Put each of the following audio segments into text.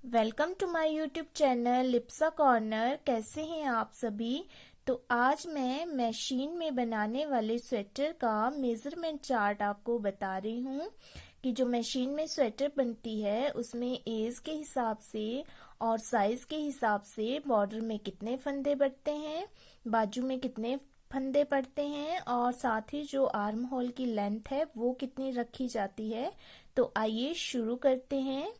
Welcome to my YouTube channel Lipsa corner. कैसे हैं आप सभी। तो आज मैं मशीन में बनाने वाले स्वेटर का मेजरमेंट चार्ट आपको बता रही हूँ कि जो मशीन में स्वेटर बनती है उसमें एज के हिसाब से और साइज के हिसाब से बॉर्डर में कितने फंदे बढ़ते हैं, बाजू में कितने फंदे पड़ते हैं और साथ ही जो आर्म होल की लेंथ है वो कितनी रखी जाती है। तो आइए शुरू करते हैं।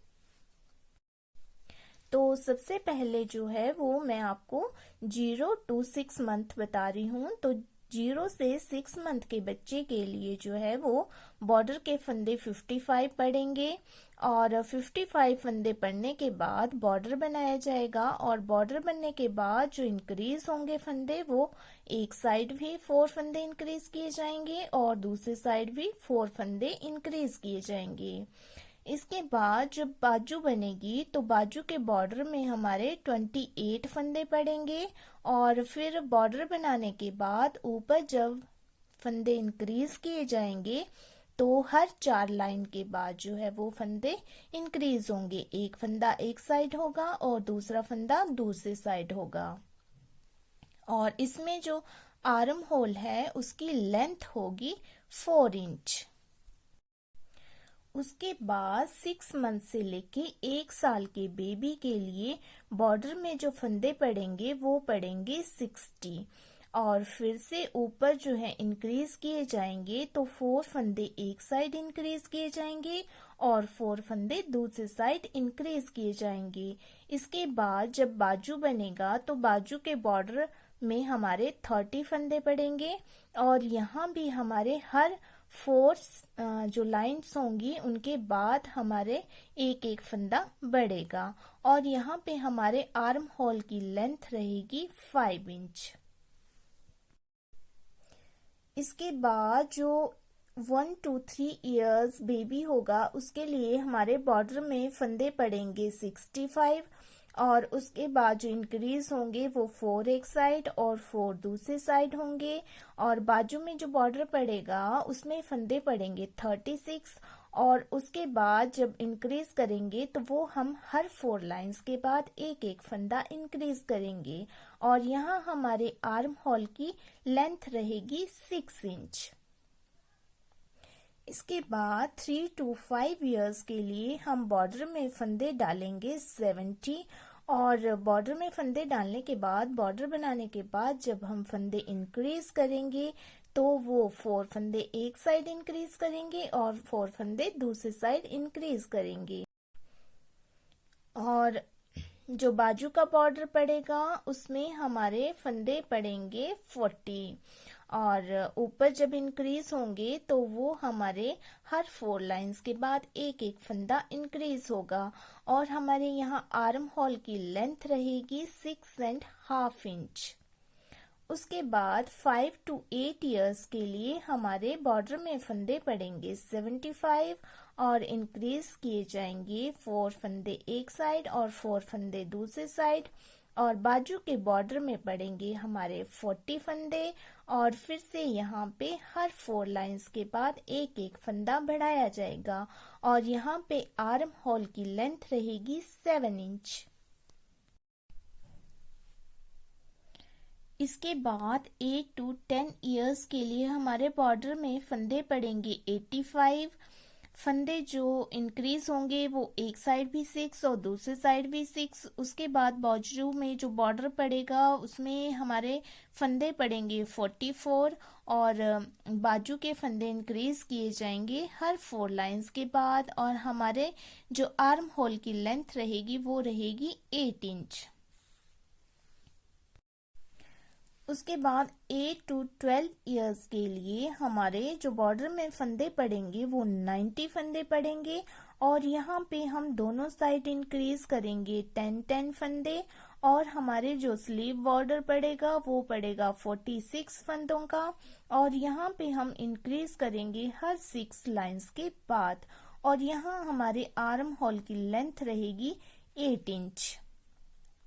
तो सबसे पहले जो है वो मैं आपको 0 to 6 मंथ बता रही हूँ। तो 0 से 6 मंथ के बच्चे के लिए जो है वो बॉर्डर के फंदे 55 पड़ेंगे और 55 फंदे पड़ने के बाद बॉर्डर बनाया जाएगा और बॉर्डर बनने के बाद जो इंक्रीज होंगे फंदे वो एक साइड भी 4 फंदे इंक्रीज किए जाएंगे और दूसरी साइड भी 4 फंदे इंक्रीज किए जाएंगे। इसके बाद जब बाजू बनेगी तो बाजू के बॉर्डर में हमारे 28 फंदे पड़ेंगे और फिर बॉर्डर बनाने के बाद ऊपर जब फंदे इंक्रीज किए जाएंगे तो हर 4 लाइन के बाद जो है वो फंदे इंक्रीज होंगे। एक फंदा एक साइड होगा और दूसरा फंदा दूसरी साइड होगा और इसमें जो आर्म होल है उसकी लेंथ होगी 4 इंच। उसके बाद 6 मंथ से लेके 1 साल के बेबी के लिए बॉर्डर में जो फंदे पड़ेंगे वो पड़ेंगे 60 और फिर से ऊपर जो है इंक्रीज किए जाएंगे तो 4 फंदे एक साइड इंक्रीज किए जाएंगे और 4 फंदे दूसरी साइड इंक्रीज किए जाएंगे। इसके बाद जब बाजू बनेगा तो बाजू के बॉर्डर में हमारे 30 फंदे पड़ेंगे और यहाँ भी हमारे हर 4 जो लाइन्स होंगी उनके बाद हमारे एक एक फंदा बढ़ेगा और यहाँ पे हमारे आर्म होल की लेंथ रहेगी 5 इंच। इसके बाद जो 1 to 3 years बेबी होगा उसके लिए हमारे बॉर्डर में फंदे पड़ेंगे 65 और उसके बाद जो इंक्रीज होंगे वो 4 एक साइड और 4 दूसरी साइड होंगे और बाजू में जो बॉर्डर पड़ेगा उसमें फंदे पड़ेंगे 36 और उसके बाद जब इंक्रीज करेंगे तो वो हम हर 4 लाइंस के बाद एक एक फंदा इंक्रीज करेंगे और यहाँ हमारे आर्म होल की लेंथ रहेगी 6 इंच। इसके बाद 3 to 5 years के लिए हम बॉर्डर में फंदे डालेंगे 70 और बॉर्डर में फंदे डालने के बाद बॉर्डर बनाने के बाद जब हम फंदे इंक्रीज करेंगे तो वो 4 फंदे एक साइड इंक्रीज करेंगे और 4 फंदे दूसरी साइड इंक्रीज करेंगे और जो बाजू का बॉर्डर पड़ेगा उसमें हमारे फंदे पड़ेंगे 40 और ऊपर जब इंक्रीज होंगे तो वो हमारे हर 4 लाइंस के बाद एक एक फंदा इंक्रीज होगा और हमारे यहाँ आर्म होल की लेंथ रहेगी 6.5 इंच। उसके बाद 5 to 8 years के लिए हमारे बॉर्डर में फंदे पड़ेंगे 75 और इंक्रीज किए जाएंगे 4 फंदे एक साइड और 4 फंदे दूसरे साइड और बाजू के बॉर्डर में पड़ेंगे हमारे 40 फंदे और फिर से यहाँ पे हर 4 लाइंस के बाद एक एक फंदा बढ़ाया जाएगा और यहाँ पे आर्म होल की लेंथ रहेगी 7 इंच। इसके बाद 8 to 10 years के लिए हमारे बॉर्डर में फंदे पड़ेंगे 85 फंदे जो इंक्रीज होंगे वो एक साइड भी 6 और दूसरे साइड भी 6। उसके बाद बाजू में जो बॉर्डर पड़ेगा उसमें हमारे फंदे पड़ेंगे 44 और बाजू के फंदे इंक्रीज किए जाएंगे हर 4 लाइंस के बाद और हमारे जो आर्म होल की लेंथ रहेगी वो रहेगी 8 इंच। उसके बाद 8 to 12 years के लिए हमारे जो बॉर्डर में फंदे पड़ेंगे वो 90 फंदे पड़ेंगे और यहाँ पे हम दोनों साइड इंक्रीज करेंगे 10-10 फंदे और हमारे जो स्लीव बॉर्डर पड़ेगा वो पड़ेगा 46 फंदों का और यहाँ पे हम इंक्रीज करेंगे हर 6 लाइंस के बाद और यहाँ हमारे आर्म होल की लेंथ रहेगी 8 इंच।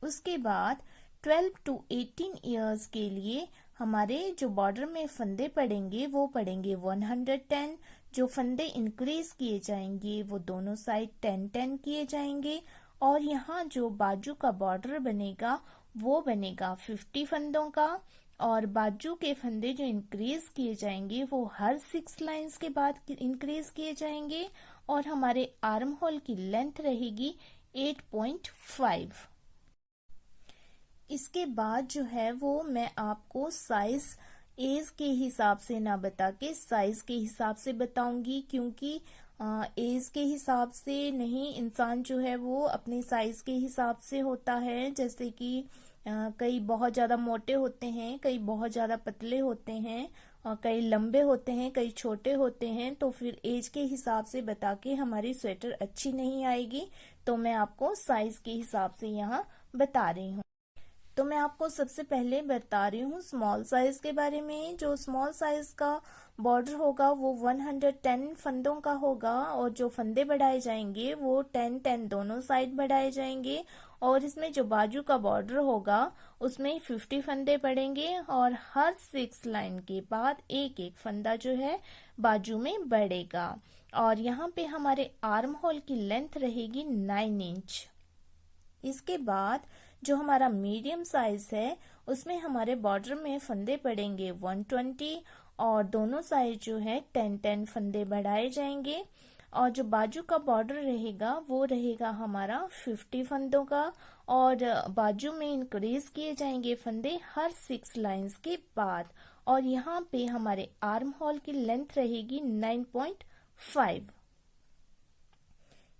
उसके बाद 12 to 18 years के लिए हमारे जो बॉर्डर में फंदे पड़ेंगे वो पड़ेंगे 110। जो फंदे इंक्रीज किए जाएंगे वो दोनों साइड 10-10 किए जाएंगे और यहाँ जो बाजू का बॉर्डर बनेगा वो बनेगा 50 फंदों का, और बाजू के फंदे जो इंक्रीज किए जाएंगे वो हर 6 लाइंस के बाद इंक्रीज किए जाएंगे, और हमारे आर्म होल की लेंथ रहेगी 8.5। इसके बाद जो है वो मैं आपको साइज एज के हिसाब से ना बता के साइज के हिसाब से बताऊंगी, क्योंकि एज के हिसाब से नहीं, इंसान जो है वो अपने साइज के हिसाब से होता है। जैसे कि कई बहुत ज्यादा मोटे होते हैं, कई बहुत ज्यादा पतले होते हैं, कई लंबे होते हैं, कई छोटे होते हैं, तो फिर एज के हिसाब से बता के हमारी स्वेटर अच्छी नहीं आएगी। तो मैं आपको साइज के हिसाब से यहाँ बता रही हूँ। तो मैं आपको सबसे पहले बता रही हूँ स्मॉल साइज के बारे में। जो स्मॉल साइज का बॉर्डर होगा वो 110 फंदों का होगा, और जो फंदे बढ़ाए जाएंगे वो 10-10 दोनों साइड बढ़ाए जाएंगे, और इसमें जो बाजू का बॉर्डर होगा उसमें 50 फंदे पड़ेंगे, और हर 6 लाइन के बाद एक एक फंदा जो है बाजू में बढ़ेगा। और यहाँ पे हमारे आर्म होल की लेंथ रहेगी 9 इंच। इसके बाद जो हमारा मीडियम साइज है उसमें हमारे बॉर्डर में फंदे पड़ेंगे 120, और दोनों साइड जो है 10-10 फंदे बढ़ाए जाएंगे, और जो बाजू का बॉर्डर रहेगा वो रहेगा हमारा 50 फंदों का, और बाजू में इंक्रीज किए जाएंगे फंदे हर 6 लाइंस के बाद, और यहाँ पे हमारे आर्म होल की लेंथ रहेगी 9.5।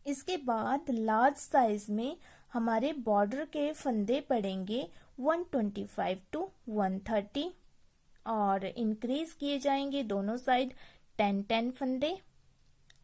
इसके बाद लार्ज साइज में हमारे बॉर्डर के फंदे पड़ेंगे 125 to 130, और इंक्रीज किए जाएंगे दोनों साइड 10-10 फंदे,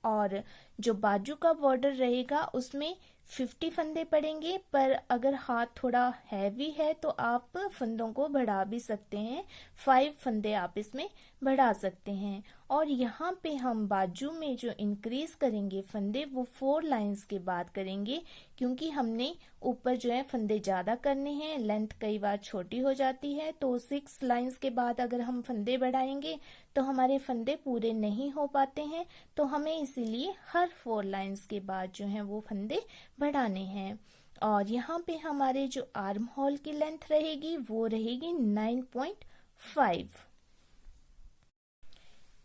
और जो बाजू का बॉर्डर रहेगा उसमें 50 फंदे पड़ेंगे। पर अगर हाथ थोड़ा हैवी है तो आप फंदों को बढ़ा भी सकते हैं, 5 फंदे आप इसमें बढ़ा सकते हैं। और यहाँ पे हम बाजू में जो इंक्रीज करेंगे फंदे वो 4 लाइंस के बाद करेंगे, क्योंकि हमने ऊपर जो है फंदे ज्यादा करने हैं, लेंथ कई बार छोटी हो जाती है, तो 6 लाइंस के बाद अगर हम फंदे बढ़ाएंगे तो हमारे फंदे पूरे नहीं हो पाते हैं, तो हमें इसीलिए हर 4 लाइंस के बाद जो है वो फंदे बढ़ाने हैं। और यहाँ पे हमारे जो आर्म होल की लेंथ रहेगी वो रहेगी 9.5।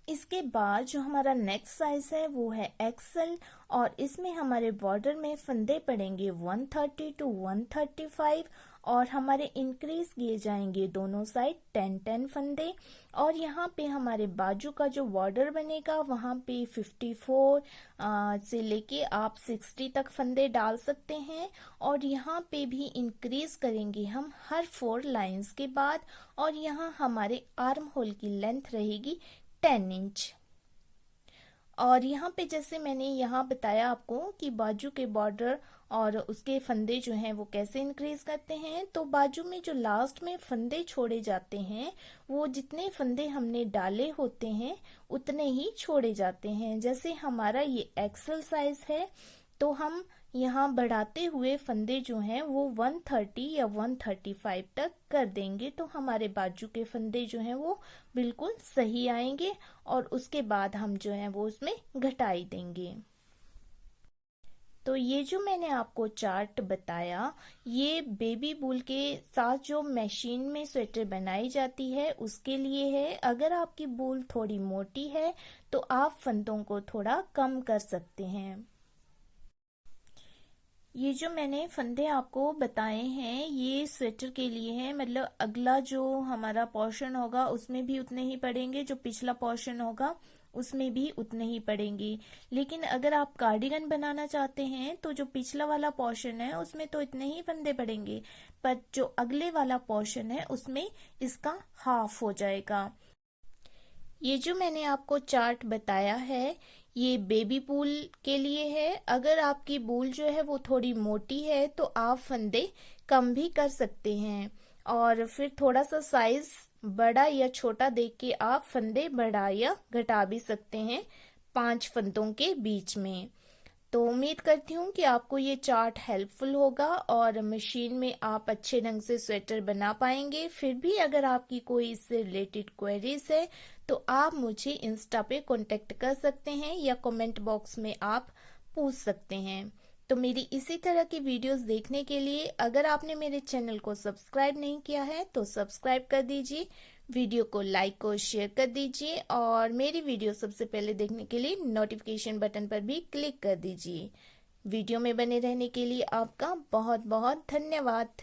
इसके बाद जो हमारा नेक्स्ट साइज है वो है एक्सेल, और इसमें हमारे बॉर्डर में फंदे पड़ेंगे 130 to 135, और हमारे इंक्रीज किए जाएंगे दोनों साइड 10-10 फंदे, और यहाँ पे हमारे बाजू का जो बॉर्डर बनेगा वहाँ पे 54 से लेके आप 60 तक फंदे डाल सकते हैं, और यहाँ पे भी इंक्रीज करेंगे हम हर 4 लाइंस के बाद, और यहाँ हमारे आर्म होल की लेंथ रहेगी 10 इंच। और यहाँ पे जैसे मैंने यहाँ बताया आपको कि बाजू के बॉर्डर और उसके फंदे जो हैं वो कैसे इंक्रीज करते हैं, तो बाजू में जो लास्ट में फंदे छोड़े जाते हैं वो जितने फंदे हमने डाले होते हैं उतने ही छोड़े जाते हैं। जैसे हमारा ये एक्सेल साइज है तो हम यहाँ बढ़ाते हुए फंदे जो हैं वो 130 या 135 तक कर देंगे, तो हमारे बाजू के फंदे जो हैं वो बिल्कुल सही आएंगे, और उसके बाद हम जो है वो उसमें घटाई देंगे। तो ये जो मैंने आपको चार्ट बताया ये बेबी बूल के साथ जो मशीन में स्वेटर बनाई जाती है उसके लिए है। अगर आपकी बूल थोड़ी मोटी है तो आप फंदों को थोड़ा कम कर सकते हैं। ये जो मैंने फंदे आपको बताए हैं ये स्वेटर के लिए है, मतलब अगला जो हमारा पोर्शन होगा उसमें भी उतने ही पड़ेंगे, जो पिछला पोर्शन होगा उसमें भी उतने ही पड़ेंगे। लेकिन अगर आप कार्डिगन बनाना चाहते हैं तो जो पिछला वाला पोर्शन है उसमें तो इतने ही फंदे पड़ेंगे, पर जो अगले वाला पोर्शन है उसमें इसका हाफ हो जाएगा। ये जो मैंने आपको चार्ट बताया है ये बेबी बूल के लिए है। अगर आपकी बूल जो है वो थोड़ी मोटी है तो आप फंदे कम भी कर सकते हैं, और फिर थोड़ा सा साइज बड़ा या छोटा देख के आप फंदे बढ़ा या घटा भी सकते हैं 5 फंदों के बीच में। तो उम्मीद करती हूँ कि आपको ये चार्ट हेल्पफुल होगा और मशीन में आप अच्छे ढंग से स्वेटर बना पाएंगे। फिर भी अगर आपकी कोई इससे रिलेटेड क्वेरीज है तो आप मुझे इंस्टा पे कांटेक्ट कर सकते हैं या कमेंट बॉक्स में आप पूछ सकते हैं। तो मेरी इसी तरह की वीडियोस देखने के लिए अगर आपने मेरे चैनल को सब्सक्राइब नहीं किया है तो सब्सक्राइब कर दीजिए, वीडियो को लाइक और शेयर कर दीजिए और मेरी वीडियो सबसे पहले देखने के लिए नोटिफिकेशन बटन पर भी क्लिक कर दीजिए। वीडियो में बने रहने के लिए आपका बहुत बहुत धन्यवाद।